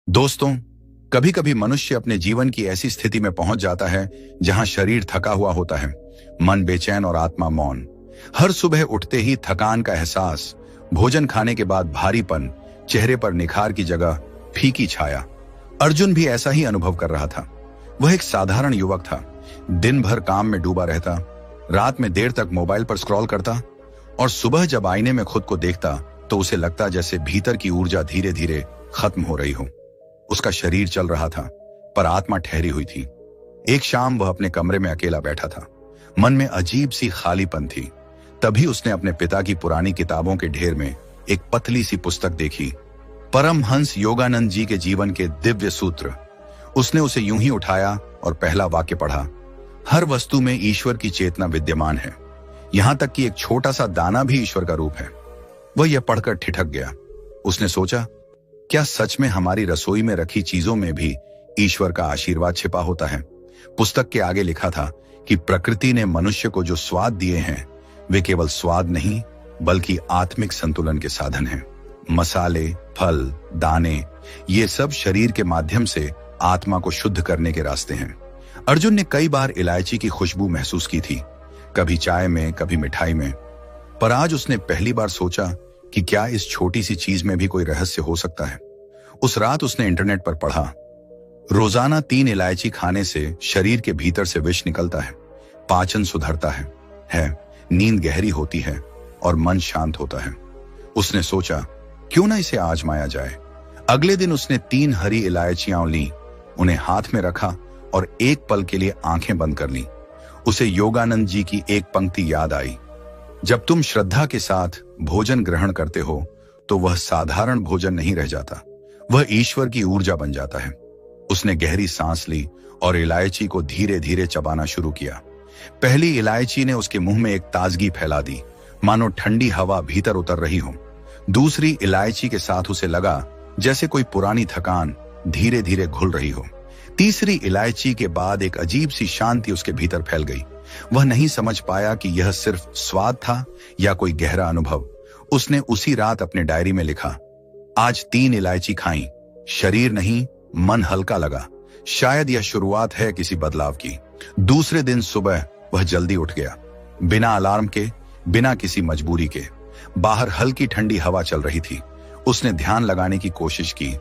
दोस्तों, कभी कभी मनुष्य अपने जीवन की ऐसी स्थिति में पहुंच जाता है जहां शरीर थका हुआ होता है, मन बेचैन और आत्मा मौन। हर सुबह उठते ही थकान का एहसास, भोजन खाने के बाद भारीपन, चेहरे पर निखार की जगह फीकी छाया। अर्जुन भी ऐसा ही अनुभव कर रहा था। वह एक साधारण युवक था। दिन भर काम में डूबा रहता, रात में देर तक मोबाइल पर स्क्रॉल करता और सुबह जब आईने में खुद को देखता तो उसे लगता जैसे भीतर की ऊर्जा धीरे धीरे खत्म हो रही हो। उसका शरीर चल रहा था पर आत्मा ठहरी हुई थी। एक शाम वह अपने कमरे में अकेला बैठा था। मन में अजीब सी खालीपन थी। तभी उसने अपने पिता की पुरानी किताबों के ढेर में एक पतली सी पुस्तक देखी, परमहंस योगानंद जी के जीवन के दिव्य सूत्र। उसने उसे यूं ही उठाया और पहला वाक्य पढ़ा, हर वस्तु में ईश्वर की चेतना विद्यमान है, यहां तक कि एक छोटा सा दाना भी ईश्वर का रूप है। वह यह पढ़कर ठिठक गया। उसने सोचा, क्या सच में हमारी रसोई में रखी चीजों में भी ईश्वर का आशीर्वाद छिपा होता है? पुस्तक के आगे लिखा था कि प्रकृति ने मनुष्य को जो स्वाद दिए हैं वे केवल स्वाद नहीं बल्कि आत्मिक संतुलन के साधन हैं। मसाले, फल, दाने, ये सब शरीर के माध्यम से आत्मा को शुद्ध करने के रास्ते हैं। अर्जुन ने कई बार इलायची की खुशबू महसूस की थी, कभी चाय में, कभी मिठाई में, पर आज उसने पहली बार सोचा कि क्या इस छोटी सी चीज में भी कोई रहस्य हो सकता है। उस रात उसने इंटरनेट पर पढ़ा, रोजाना 3 इलायची खाने से शरीर के भीतर से विष निकलता है, पाचन सुधरता है, नींद गहरी होती है और मन शांत होता है। उसने सोचा, क्यों ना इसे आजमाया जाए। अगले दिन उसने 3 हरी इलायचियां ली, उन्हें हाथ में रखा और एक पल के लिए आंखें बंद कर ली। उसे योगानंद जी की एक पंक्ति याद आई, जब तुम श्रद्धा के साथ भोजन ग्रहण करते हो तो वह साधारण भोजन नहीं रह जाता, वह ईश्वर की ऊर्जा बन जाता है। उसने गहरी सांस ली और इलायची को धीरे धीरे चबाना शुरू किया। पहली इलायची ने उसके मुंह में एक ताजगी फैला दी, मानो ठंडी हवा भीतर उतर रही हो। दूसरी इलायची के साथ उसे लगा जैसे कोई पुरानी थकान धीरे धीरे घुल रही हो। तीसरी इलायची के बाद एक अजीब सी शांति उसके भीतर फैल गई। वह नहीं समझ पाया कि यह सिर्फ स्वाद था या कोई गहरा अनुभव। उसने उसी रात अपने डायरी में लिखा, आज 3 इलायची खाई, शरीर नहीं मन हल्का लगा, शायद यह शुरुआत है किसी बदलाव की। दूसरे दिन सुबह वह जल्दी उठ गया, बिना अलार्म के, बिना किसी मजबूरी के। बाहर हल्की ठंडी हवा चल रही थी। उसने ध्यान लगाने की कोशिश की।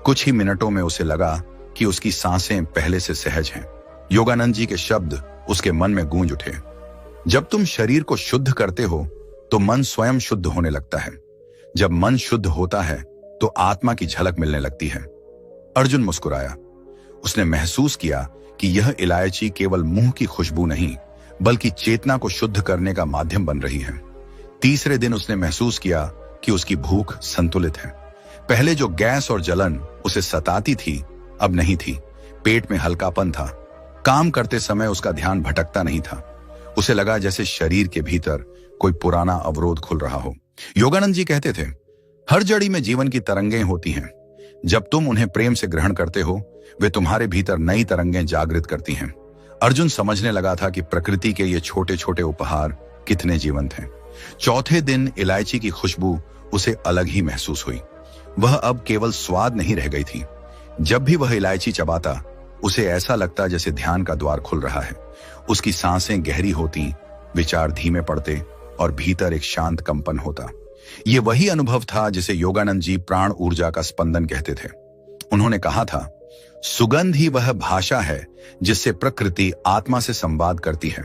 कुछ ही मिनटों में उसे लगा कि उसकी सांसें पहले से सहज हैं। योगानंद जी के शब्द उसके मन में गूंज उठे, जब तुम शरीर को शुद्ध करते हो तो मन स्वयं शुद्ध होने लगता है। जब मन शुद्ध होता है तो आत्मा की झलक मिलने लगती है। अर्जुन मुस्कुराया। उसने महसूस किया कि यह इलायची केवल मुंह की खुशबू नहीं बल्कि चेतना को शुद्ध करने का माध्यम बन रही है। तीसरे दिन उसने महसूस किया कि उसकी भूख संतुलित है। पहले जो गैस और जलन उसे सताती थी अब नहीं थी। पेट में हल्कापन था। काम करते समय उसका ध्यान भटकता नहीं था। उसे लगा जैसे शरीर के भीतर कोई पुराना अवरोध खुल रहा हो। योगानंद जी कहते थे, हर जड़ी में जीवन की तरंगें होती हैं। जब तुम उन्हें प्रेम से ग्रहण करते हो वे तुम्हारे भीतर नई तरंगें जागृत करती हैं। अर्जुन समझने लगा था कि प्रकृति के ये छोटे छोटे उपहार कितने जीवंत हैं। चौथे दिन इलायची की खुशबू उसे अलग ही महसूस हुई। वह अब केवल स्वाद नहीं रह गई थी। जब भी वह इलायची चबाता उसे ऐसा लगता जैसे ध्यान का द्वार खुल रहा है। उसकी सांसें गहरी होती, विचार धीमे पड़ते और भीतर एक शांत कंपन होता। ये वही अनुभव था जिसे योगानंद जी प्राण ऊर्जा का स्पंदन कहते थे। उन्होंने कहा था, सुगंध ही वह भाषा है जिससे प्रकृति आत्मा से संवाद करती है।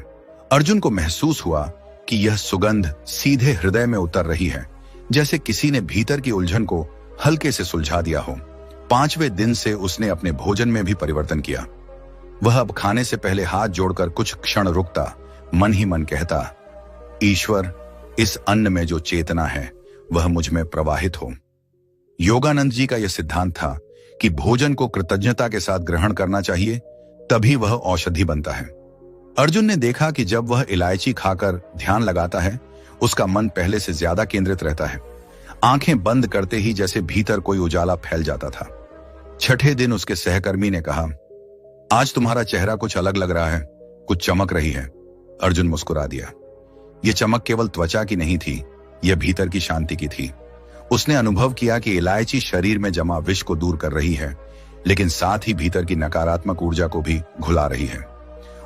अर्जुन को महसूस हुआ कि यह सुगंध सीधे हृदय में उतर रही है, जैसे किसी ने भीतर की उलझन को हल्के से सुलझा दिया हो। 5वें दिन से उसने अपने भोजन में भी परिवर्तन किया। वह अब खाने से पहले हाथ जोड़कर कुछ क्षण रुकता, मन ही मन कहता, ईश्वर, इस अन्न में जो चेतना है वह मुझ में प्रवाहित हो। योगानंद जी का यह सिद्धांत था कि भोजन को कृतज्ञता के साथ ग्रहण करना चाहिए, तभी वह औषधि बनता है। अर्जुन ने देखा कि जब वह इलायची खाकर ध्यान लगाता है उसका मन पहले से ज्यादा केंद्रित रहता है। आंखें बंद करते ही जैसे भीतर कोई उजाला फैल जाता था। 6ठे दिन उसके सहकर्मी ने कहा, आज तुम्हारा चेहरा कुछ अलग लग रहा है, कुछ चमक रही है। अर्जुन मुस्कुरा दिया। यह चमक केवल त्वचा की नहीं थी, यह भीतर की शांति की थी। उसने अनुभव किया कि इलायची शरीर में जमा विष को दूर कर रही है, लेकिन साथ ही भीतर की नकारात्मक ऊर्जा को भी घुला रही है।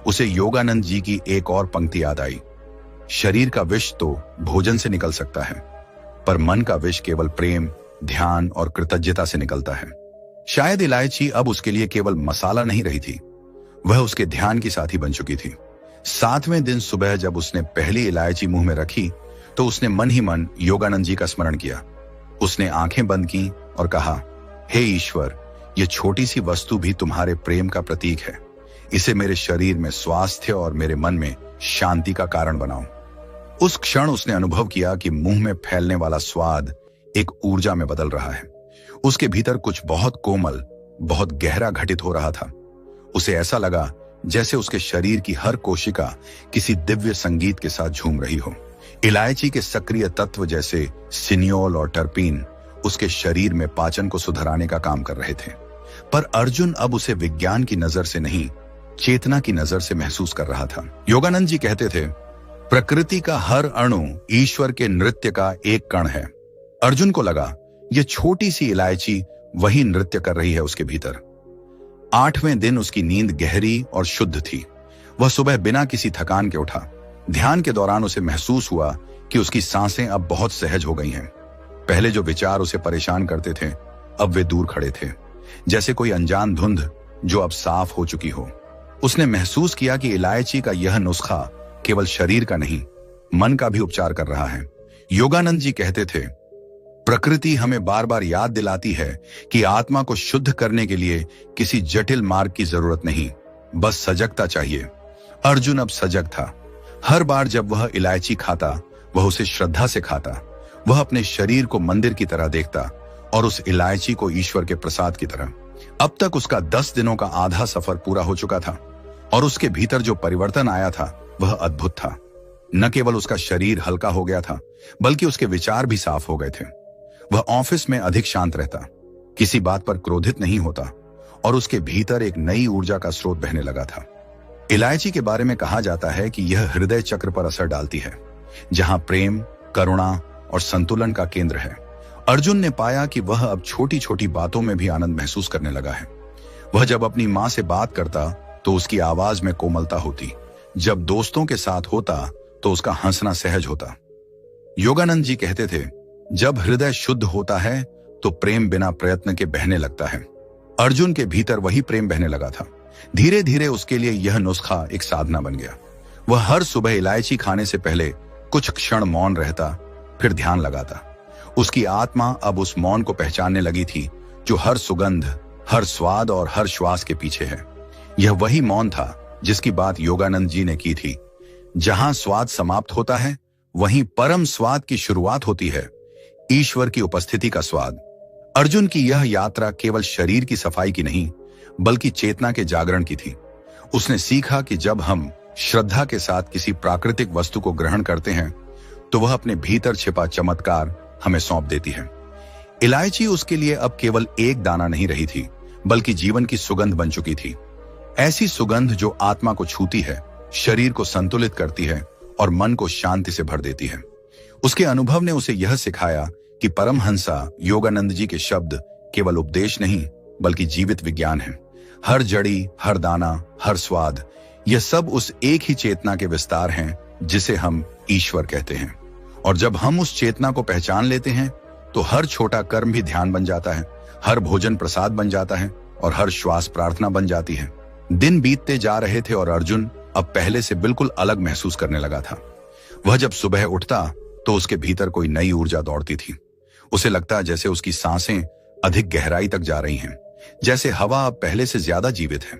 उसे योगानंद जी की एक और पंक्ति याद आई, शरीर का विष तो भोजन से निकल सकता है, पर मन का विष केवल प्रेम, ध्यान और कृतज्ञता से निकलता है। शायद इलायची अब उसके लिए केवल मसाला नहीं रही थी, वह उसके ध्यान की साथी बन चुकी थी। 7वें दिन सुबह जब उसने पहली इलायची मुंह में रखी तो उसने मन ही मन योगानंद जी का स्मरण किया। उसने आंखें बंद की और कहा, हे ईश्वर, ये छोटी सी वस्तु भी तुम्हारे प्रेम का प्रतीक है। इसे मेरे शरीर में स्वास्थ्य और मेरे मन में शांति का कारण बनाओ। उस क्षण उसने अनुभव किया कि मुंह में फैलने वाला स्वाद एक ऊर्जा में बदल रहा है। उसके भीतर कुछ बहुत कोमल, बहुत गहरा घटित हो रहा था। उसे ऐसा लगा जैसे उसके शरीर की हर कोशिका किसी दिव्य संगीत के साथ झूम रही हो। इलायची के सक्रिय तत्व जैसे सिनियोल और टर्पीन उसके शरीर में पाचन को सुधराने का काम कर रहे थे। पर अर्जुन अब उसे विज्ञान की नजर से नहीं, चेतना की नजर से महसूस कर रहा था। योगानंद जी कहते थे, प्रकृति का हर अणु ईश्वर के नृत्य का एक कण है। अर्जुन को लगा यह छोटी सी इलायची वही नृत्य कर रही है उसके भीतर। 8वें दिन उसकी नींद गहरी और शुद्ध थी। वह सुबह बिना किसी थकान के उठा। ध्यान के दौरान उसे महसूस हुआ कि उसकी सांसें अब बहुत सहज हो गई हैं। पहले जो विचार उसे परेशान करते थे, अब वे दूर खड़े थे, जैसे कोई अनजान धुंध जो अब साफ हो चुकी हो। उसने महसूस किया कि इलायची का यह नुस्खा केवल शरीर का नहीं, मन का भी उपचार कर रहा है। योगानंद जी कहते थे, प्रकृति हमें बार बार याद दिलाती है कि आत्मा को शुद्ध करने के लिए किसी जटिल मार्ग की जरूरत नहीं, बस सजगता चाहिए। अर्जुन अब सजग था। हर बार जब वह इलायची खाता, वह उसे श्रद्धा से खाता। वह अपने शरीर को मंदिर की तरह देखता और उस इलायची को ईश्वर के प्रसाद की तरह। अब तक उसका 10 दिनों का आधा सफर पूरा हो चुका था और उसके भीतर जो परिवर्तन आया था वह अद्भुत था। न केवल उसका शरीर हल्का हो गया था, बल्कि उसके विचार भी साफ हो गए थे। वह ऑफिस में अधिक शांत रहता, किसी बात पर क्रोधित नहीं होता और उसके भीतर एक नई ऊर्जा का स्रोत बहने लगा था। इलायची के बारे में कहा जाता है कि यह हृदय चक्र पर असर डालती है, जहां प्रेम, करुणा और संतुलन का केंद्र है। अर्जुन ने पाया कि वह अब छोटी छोटी बातों में भी आनंद महसूस करने लगा है। वह जब अपनी मां से बात करता तो उसकी आवाज में कोमलता होती, जब दोस्तों के साथ होता तो उसका हंसना सहज होता। योगानंद जी कहते थे, जब हृदय शुद्ध होता है तो प्रेम बिना प्रयत्न के बहने लगता है। अर्जुन के भीतर वही प्रेम बहने लगा था। धीरे धीरे उसके लिए यह नुस्खा एक साधना बन गया। वह हर सुबह इलायची खाने से पहले कुछ क्षण मौन रहता, फिर ध्यान लगाता। उसकी आत्मा अब उस मौन को पहचानने लगी थी जो हर सुगंध, हर स्वाद और हर श्वास के पीछे है। यह वही मौन था जिसकी बात योगानंद जी ने की थी। जहां स्वाद समाप्त होता है, वहीं परम स्वाद की शुरुआत होती है, ईश्वर की उपस्थिति का स्वाद। अर्जुन की यह यात्रा केवल शरीर की सफाई की नहीं, बल्कि चेतना के जागरण की थी। उसने सीखा कि जब हम श्रद्धा के साथ किसी प्राकृतिक वस्तु को ग्रहण करते हैं, तो वह अपने भीतर छिपा चमत्कार हमें सौंप देती है। इलायची उसके लिए अब केवल एक दाना नहीं रही थी, बल्कि जीवन की सुगंध बन चुकी थी। ऐसी सुगंध जो आत्मा को छूती है, शरीर को संतुलित करती है और मन को शांति से भर देती है। उसके अनुभव ने उसे यह सिखाया कि परमहंसा योगानंद जी के शब्द केवल उपदेश नहीं, बल्कि जीवित विज्ञान है। हर जड़ी, हर दाना, हर स्वाद, यह सब उस एक ही चेतना के विस्तार हैं जिसे हम ईश्वर कहते हैं। और जब हम उस चेतना को पहचान लेते हैं, तो हर छोटा कर्म भी ध्यान बन जाता है, हर भोजन प्रसाद बन जाता है और हर श्वास प्रार्थना बन जाती है। दिन बीतते जा रहे थे और अर्जुन अब पहले से बिल्कुल अलग महसूस करने लगा था। वह जब सुबह उठता तो उसके भीतर कोई नई ऊर्जा दौड़ती थी। उसे लगता जैसे उसकी सांसें अधिक गहराई तक जा रही हैं, जैसे हवा अब पहले से ज्यादा जीवित है।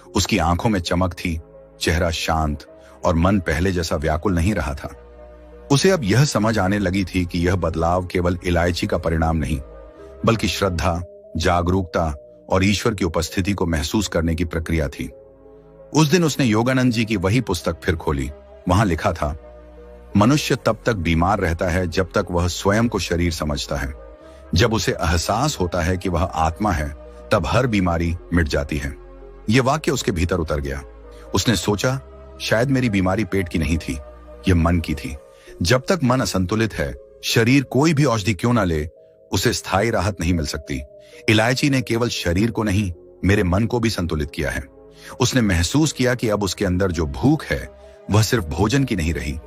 उसकी आंखों में चमक थी, चेहरा शांत और मन पहले जैसा व्याकुल नहीं रहा था। उसे अब यह समझ आने लगी थी कि यह बदलाव केवल इलायची का परिणाम नहीं, बल्कि श्रद्धा, जागरूकता और ईश्वर की उपस्थिति को महसूस करने की प्रक्रिया थी। उस दिन उसने योगानंद जी की वही पुस्तक फिर खोली। वहां लिखा था, मनुष्य तब तक बीमार रहता है जब तक वह स्वयं को शरीर समझता है। जब उसे एहसास होता है कि वह आत्मा है, तब हर बीमारी मिट जाती है। यह वाक्य उसके भीतर उतर गया। उसने सोचा, शायद मेरी बीमारी पेट की नहीं थी, यह मन की थी। जब तक मन असंतुलित है, शरीर कोई भी औषधि क्यों ना ले, उसे स्थायी राहत नहीं मिल सकती। इलायची ने केवल शरीर को नहीं, मेरे मन को भी संतुलित किया है। उसने महसूस किया कि अब उसके अंदर जो भूख है वह सिर्फ भोजन की नहीं रही,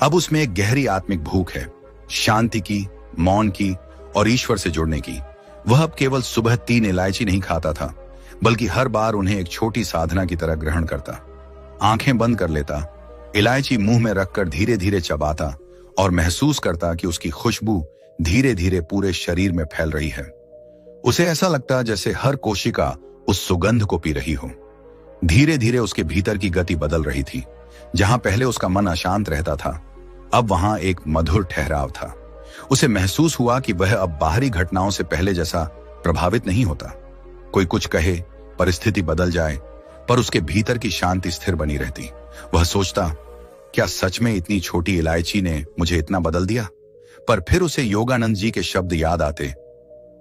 अब उसमें एक गहरी आत्मिक भूख है, शांति की, मौन की और ईश्वर से जुड़ने की। वह अब केवल सुबह 3 इलायची नहीं खाता था, बल्कि हर बार उन्हें एक छोटी साधना की तरह ग्रहण करता। आंखें बंद कर लेता, इलायची मुंह में रखकर धीरे धीरे चबाता और महसूस करता कि उसकी खुशबू धीरे धीरे पूरे शरीर में फैल रही है। उसे ऐसा लगता जैसे हर कोशिका उस सुगंध को पी रही हो। धीरे धीरे उसके भीतर की गति बदल रही थी। जहां पहले उसका मन अशांत रहता था, अब वहां एक मधुर ठहराव था। उसे महसूस हुआ कि वह अब बाहरी घटनाओं से पहले जैसा प्रभावित नहीं होता। कोई कुछ कहे, परिस्थिति बदल जाए, पर उसके भीतर की शांति स्थिर बनी रहती। वह सोचता, क्या सच में इतनी छोटी इलायची ने मुझे इतना बदल दिया? पर फिर उसे योगानंद जी के शब्द याद आते,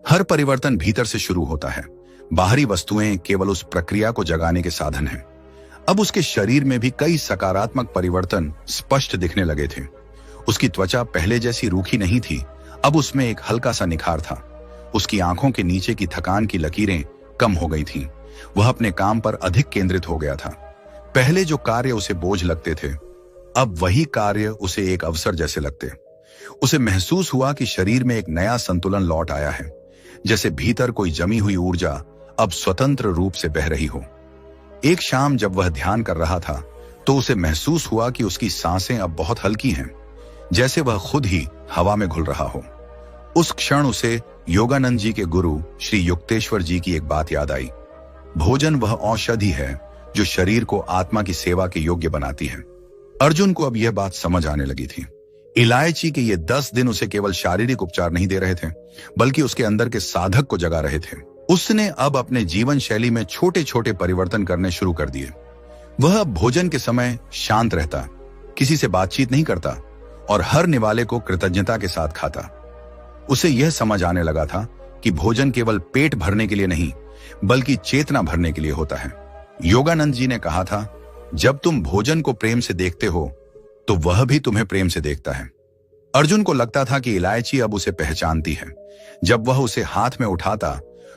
हर परिवर्तन भीतर से शुरू होता है, बाहरी वस्तुएं केवल उस प्रक्रिया को जगाने के साधन हैं। अब उसके शरीर में भी कई सकारात्मक परिवर्तन स्पष्ट दिखने लगे थे। उसकी त्वचा पहले जैसी रूखी नहीं थी, अब उसमें एक हल्का सा निखार था। उसकी आंखों के नीचे की थकान की लकीरें कम हो गई थीं। वह अपने काम पर अधिक केंद्रित हो गया था। पहले जो कार्य उसे बोझ लगते थे, अब वही कार्य उसे एक अवसर जैसे लगते। उसे महसूस हुआ कि शरीर में एक नया संतुलन लौट आया है, जैसे भीतर कोई जमी हुई ऊर्जा अब स्वतंत्र रूप से बह रही हो। एक शाम जब वह ध्यान कर रहा था, तो उसे महसूस हुआ कि उसकी सांसें अब बहुत हल्की हैं, जैसे वह खुद ही हवा में घुल रहा हो। उस क्षण उसे योगानंद जी के गुरु श्री युक्तेश्वर जी की एक बात याद आई। भोजन वह औषधि है जो शरीर को आत्मा की सेवा के योग्य बनाती है। अर्जुन को अब यह बात समझ आने लगी थी। इलायची के ये 10 दिन उसे केवल शारीरिक उपचार नहीं दे रहे थे, बल्कि उसके अंदर के साधक को जगा रहे थे। उसने अब अपने जीवन शैली में छोटे छोटे परिवर्तन करने शुरू कर दिए। वह अब भोजन के समय शांत रहता, किसी से बातचीत नहीं करता और हर निवाले को कृतज्ञता के साथ खाता। उसे यह समझ आने लगा था कि भोजन केवल पेट भरने के लिए नहीं, बल्कि चेतना भरने के लिए होता है। योगानंद जी ने कहा था, जब तुम भोजन को प्रेम से देखते हो, तो वह भी तुम्हें प्रेम से देखता है। अर्जुन को लगता था कि इलायची अब उसे पहचानती है। जब वह उसे हाथ में उठाता,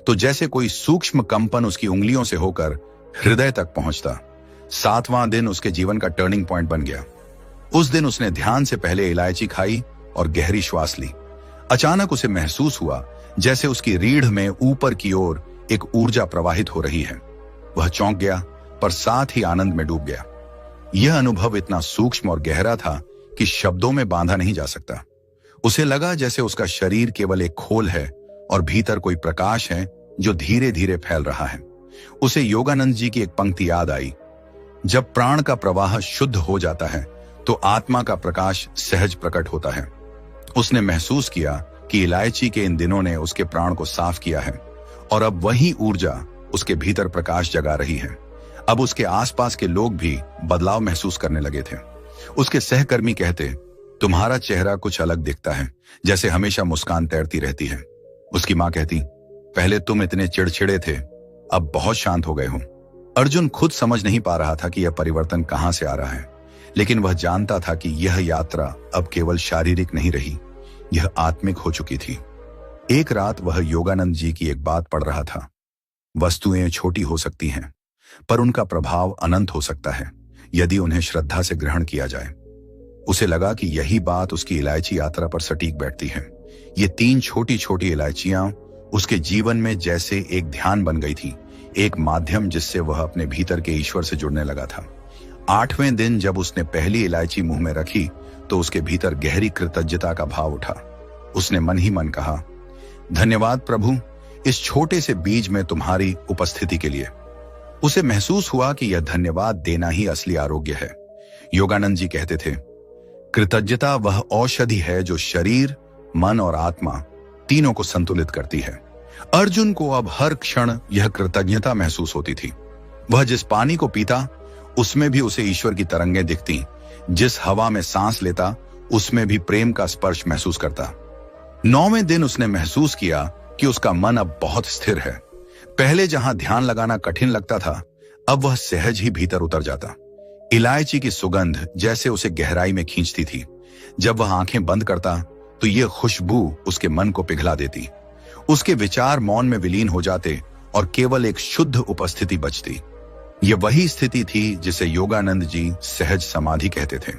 तो जैसे कोई सूक्ष्म कंपन उसकी उंगलियों से होकर हृदय तक पहुंचता। 7वां दिन उसके जीवन का टर्निंग पॉइंट बन गया। उस दिन उसने ध्यान से पहले इलायची खाई और गहरी श्वास ली। अचानक उसे महसूस हुआ जैसे उसकी रीढ़ में ऊपर की ओर एक ऊर्जा प्रवाहित हो रही है। वह चौंक गया, पर साथ ही आनंद में डूब गया। यह अनुभव इतना सूक्ष्म और गहरा था कि शब्दों में बांधा नहीं जा सकता। उसे लगा जैसे उसका शरीर केवल एक खोल है और भीतर कोई प्रकाश है जो धीरे धीरे फैल रहा है। उसे योगानंद जी की एक पंक्ति याद आई, जब प्राण का प्रवाह शुद्ध हो जाता है, तो आत्मा का प्रकाश सहज प्रकट होता है। उसने महसूस किया कि इलायची के इन दिनों ने उसके प्राण को साफ किया है और अब वही ऊर्जा उसके भीतर प्रकाश जगा रही है। अब उसके आसपास के लोग भी बदलाव महसूस करने लगे थे। उसके सहकर्मी कहते, तुम्हारा चेहरा कुछ अलग दिखता है, जैसे हमेशा मुस्कान तैरती रहती है। उसकी मां कहती, पहले तुम इतने चिड़चिड़े थे, अब बहुत शांत हो गए हो। अर्जुन खुद समझ नहीं पा रहा था कि यह परिवर्तन कहां से आ रहा है, लेकिन वह जानता था कि यह यात्रा अब केवल शारीरिक नहीं रही, यह आत्मिक हो चुकी थी। एक रात वह योगानंद जी की एक बात पढ़ रहा था। वस्तुएं छोटी हो सकती हैं, पर उनका प्रभाव अनंत हो सकता है यदि उन्हें श्रद्धा से ग्रहण किया जाए। उसे लगा कि यही बात उसकी इलायची यात्रा पर सटीक बैठती है। ये 3 छोटी छोटी इलायचियां उसके जीवन में जैसे एक ध्यान बन गई थी, एक माध्यम जिससे वह अपने भीतर के ईश्वर से जुड़ने लगा था। 8वें दिन जब उसने पहली इलायची मुंह में रखी, तो उसके भीतर गहरी कृतज्ञता का भाव उठा। उसने मन ही मन कहा, धन्यवाद प्रभु, इस छोटे से बीज में तुम्हारी उपस्थिति के लिए। उसे महसूस हुआ कि यह धन्यवाद देना ही असली आरोग्य है। योगानंद जी कहते थे, कृतज्ञता वह औषधि है जो शरीर, मन और आत्मा तीनों को संतुलित करती है। अर्जुन को अब हर क्षण यह कृतज्ञता महसूस होती थी। वह जिस पानी को पीता, उसमें भी उसे ईश्वर की तरंगें दिखती। जिस हवा में सांस लेता, उसमें भी प्रेम का स्पर्श महसूस करता। 9वें दिन उसने महसूस किया कि उसका मन अब बहुत स्थिर है। पहले जहां ध्यान लगाना कठिन लगता था, अब वह सहज ही भीतर उतर जाता। इलायची की सुगंध जैसे उसे गहराई में खींचती थी। जब वह आंखें बंद करता, तो यह खुशबू उसके मन को पिघला देती। उसके विचार मौन में विलीन हो जाते और केवल एक शुद्ध उपस्थिति बचती। ये वही स्थिति थी जिसे योगानंद जी सहज समाधि कहते थे।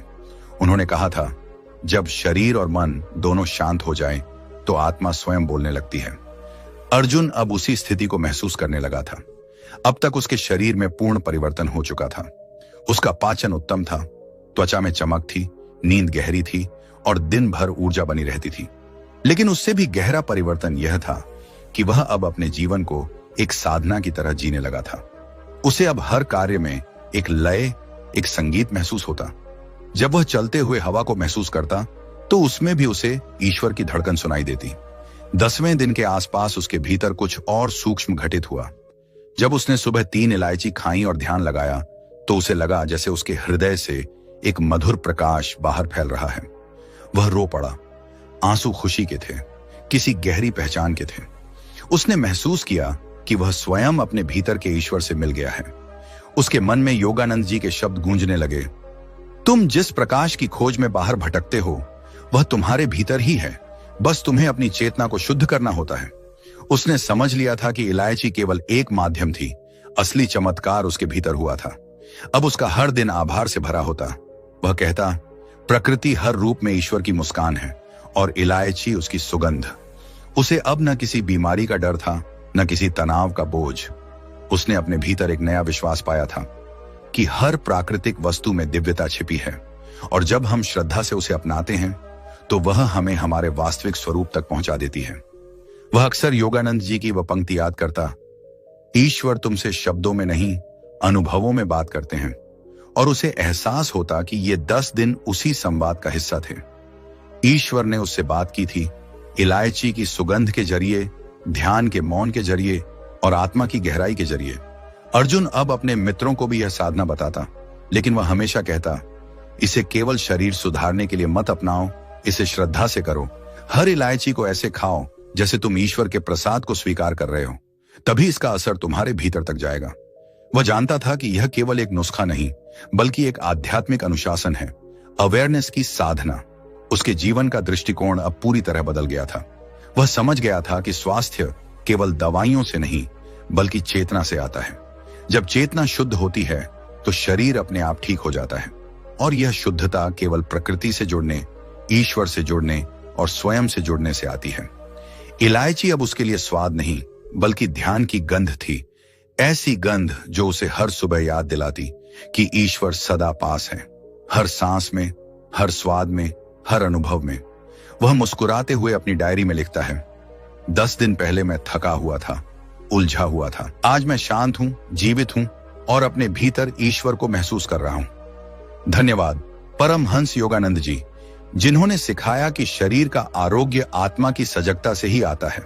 उन्होंने कहा था, जब शरीर और मन दोनों शांत हो जाएं, तो आत्मा स्वयं बोलने लगती है। अर्जुन अब उसी स्थिति को महसूस करने लगा था। अब तक उसके शरीर में पूर्ण परिवर्तन हो चुका था। उसका पाचन उत्तम था, त्वचा में चमक थी, नींद गहरी थी और दिन भर ऊर्जा बनी रहती थी। लेकिन उससे भी गहरा परिवर्तन यह था कि वह अब अपने जीवन को एक साधना की तरह जीने लगा था। उसे अब हर कार्य में एक लय, एक संगीत महसूस होता। जब वह चलते हुए हवा को महसूस करता तो उसमें भी उसे ईश्वर की धड़कन सुनाई देती। 10वें दिन के आसपास उसके भीतर कुछ और सूक्ष्म घटित हुआ। जब उसने सुबह 3 इलायची खाई और ध्यान लगाया तो उसे लगा जैसे उसके हृदय से एक मधुर प्रकाश बाहर फैल रहा है। वह रो पड़ा। आंसू खुशी के थे, किसी गहरी पहचान के थे। उसने महसूस किया कि वह स्वयं अपने भीतर के ईश्वर से मिल गया है। उसके मन में योगानंद जी के शब्द गूंजने लगे, तुम जिस प्रकाश की खोज में बाहर भटकते हो वह तुम्हारे भीतर ही है, बस तुम्हें अपनी चेतना को शुद्ध करना होता है। उसने समझ लिया था कि इलायची केवल एक माध्यम थी, असली चमत्कार उसके भीतर हुआ था। अब उसका हर दिन आभार से भरा होता। वह कहता, प्रकृति हर रूप में ईश्वर की मुस्कान है और इलायची उसकी सुगंध। उसे अब न किसी बीमारी का डर था, न किसी तनाव का बोझ। उसने अपने भीतर एक नया विश्वास पाया था कि हर प्राकृतिक वस्तु में दिव्यता छिपी है और जब हम श्रद्धा से उसे अपनाते हैं तो वह हमें हमारे वास्तविक स्वरूप तक पहुंचा देती है। वह अक्सर योगानंद जी की वह पंक्ति याद करता, ईश्वर तुमसे शब्दों में नहीं अनुभवों में बात करते हैं। और उसे एहसास होता कि ये 10 दिन उसी संवाद का हिस्सा थे। ईश्वर ने उससे बात की थी, इलायची की सुगंध के जरिए, ध्यान के मौन के जरिए और आत्मा की गहराई के जरिए। अर्जुन अब अपने मित्रों को भी यह साधना बताता, लेकिन वह हमेशा कहता, इसे केवल शरीर सुधारने के लिए मत अपनाओ, इसे श्रद्धा से करो। हर इलायची को ऐसे खाओ जैसे तुम ईश्वर के प्रसाद को स्वीकार कर रहे हो, तभी इसका असर तुम्हारे भीतर तक जाएगा। वह जानता था कि यह केवल एक नुस्खा नहीं, बल्कि एक आध्यात्मिक अनुशासन है, अवेयरनेस की साधना। उसके जीवन का दृष्टिकोण अब पूरी तरह बदल गया था। वह समझ गया था कि स्वास्थ्य केवल दवाइयों से नहीं, बल्कि चेतना से आता है। जब चेतना शुद्ध होती है तो शरीर अपने आप ठीक हो जाता है और यह शुद्धता केवल प्रकृति से जुड़ने, ईश्वर से जुड़ने और स्वयं से जुड़ने से आती है। इलायची अब उसके लिए स्वाद नहीं, बल्कि ध्यान की गंध थी, ऐसी गंध जो उसे हर सुबह याद दिलाती कि ईश्वर सदा पास है, हर सांस में, हर स्वाद में, हर अनुभव में। वह मुस्कुराते हुए अपनी डायरी में लिखता है, 10 दिन पहले मैं थका हुआ था, उलझा हुआ था। आज मैं शांत हूं, जीवित हूं और अपने भीतर ईश्वर को महसूस कर रहा हूं। धन्यवाद परमहंस योगानंद जी, जिन्होंने सिखाया कि शरीर का आरोग्य आत्मा की सजगता से ही आता है।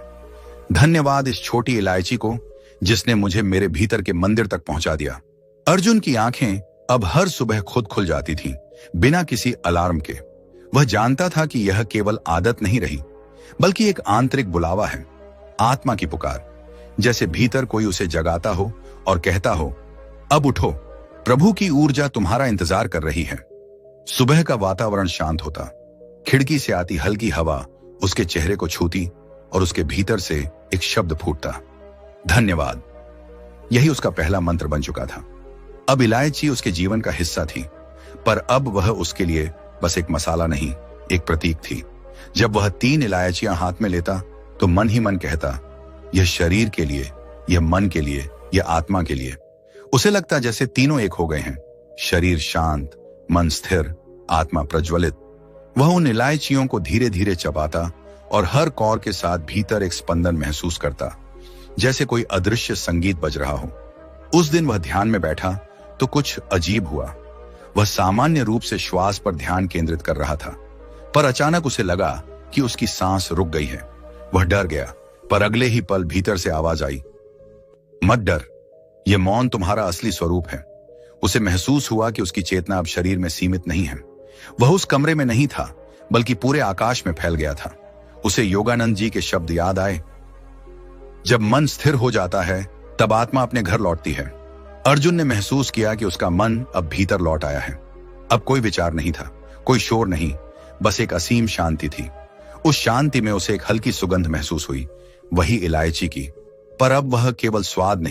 धन्यवाद इस छोटी इलायची को जिसने मुझे मेरे भीतर के मंदिर तक पहुंचा दिया। अर्जुन की आंखें अब हर सुबह खुद खुल जाती थीं, बिना किसी अलार्म के। वह जानता था कि यह केवल आदत नहीं रही, बल्कि एक आंतरिक बुलावा है, आत्मा की पुकार। जैसे भीतर कोई उसे जगाता हो और कहता हो, अब उठो, प्रभु की ऊर्जा तुम्हारा इंतजार कर रही है। सुबह का वातावरण शांत होता, खिड़की से आती हल्की हवा उसके चेहरे को छूती और उसके भीतर से एक शब्द फूटता, धन्यवाद। यही उसका पहला मंत्र बन चुका था। अब इलायची उसके जीवन का हिस्सा थी, पर अब वह उसके लिए बस एक मसाला नहीं, एक प्रतीक थी। जब वह 3 इलायचियां हाथ में लेता तो मन ही मन कहता, यह शरीर के लिए, यह मन के लिए, यह आत्मा के लिए। उसे लगता जैसे तीनों एक हो गए हैं, शरीर शांत, मन स्थिर, आत्मा प्रज्वलित। वह उन इलायचियों को धीरे धीरे चबाता और हर कौर के साथ भीतर एक स्पंदन महसूस करता, जैसे कोई अदृश्य संगीत बज रहा हो। उस दिन वह ध्यान में बैठा तो कुछ अजीब हुआ। वह सामान्य रूप से श्वास पर ध्यान केंद्रित कर रहा था, पर अचानक उसे लगा कि उसकी सांस रुक गई है। वह डर गया, पर अगले ही पल भीतर से आवाज आई, मत डर, यह मौन तुम्हारा असली स्वरूप है। उसे महसूस हुआ कि उसकी चेतना अब शरीर में सीमित नहीं है। वह उस कमरे में नहीं था, बल्कि पूरे आकाश में फैल गया था। उसे योगानंद जी के शब्द याद आए, जब मन स्थिर हो जाता है तब आत्मा अपने घर लौटती है। अर्जुन ने महसूस किया कि उसका मन अब भीतर लौट आया है। अब कोई विचार नहीं था, कोई शोर नहीं, बस एक असीम शांति थी। उस शांति में उसे एक हल्की सुगंध महसूस हुई, वही इलायची की। पर अब वह केवल स्वाद नहीं